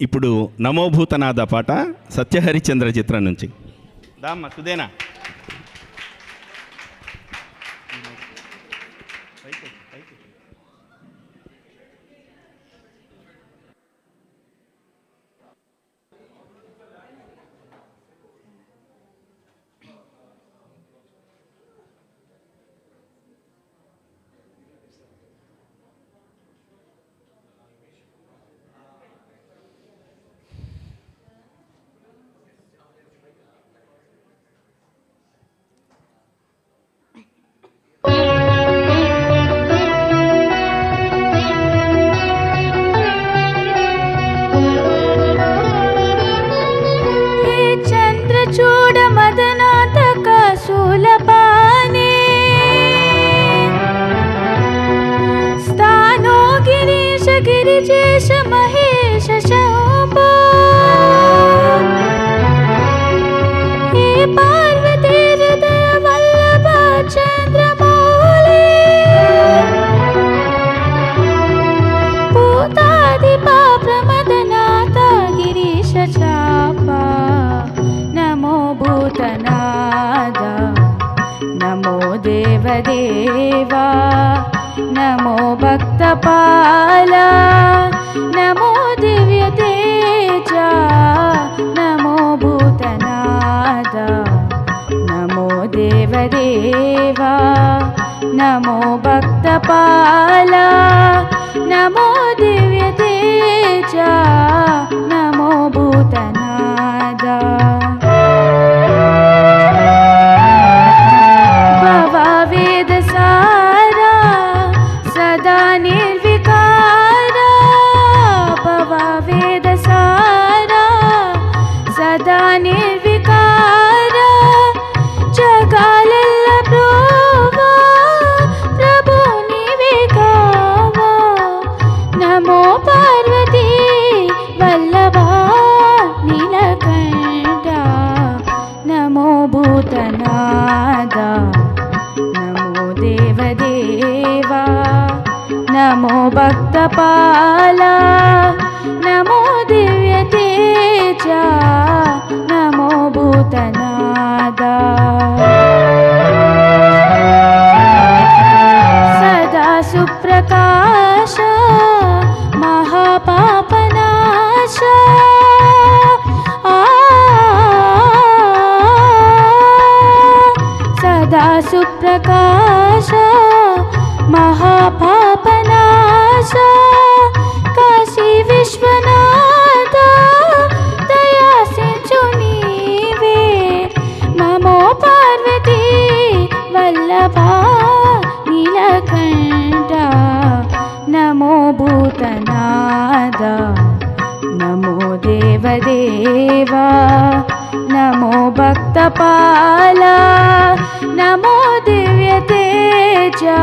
ఇప్పుడు నమోభూతనాథ పాట సత్యహరిచంద్ర చిత్రం నుంచి. దామ్మ సుదేనా गिरिजेश महेश शंभो हे पार्वती हृदय वल्लभ चंद्रमौली पूतादिपा प्रमदनाथ गिरीश चापा नमो भूतनाद नमो देवदेवा नमो भक्तपाला नमो दिव्य तेजा नमो भूतनाद नमो देवदेवा नमो भक्तपाला नमो दिव्य तेजा नमो भूतनाद भवा वेद सारा सदा निर्विकारा भवा वेद सारा सदा निर्विकारा जगालेल्ल प्रोवा प्रभु नीवे गावा नमो पार्वती वल्लभा नीलकंठ नमो भूतनाद नमो देवदेवा नमो भक्तपाला नमो दिव्य तेजा नमो भूतनाद सदा सुप्रकाश महापापनाश सदा सुप्रकाश महापापनाश काशी विश्वनाथ दया सिंचु नीवे नमो पार्वती वल्लभा नीलकंठ नमो भूतनाद नमो देवदेवा नमो भक्तपाला नमो दिव्य तेजा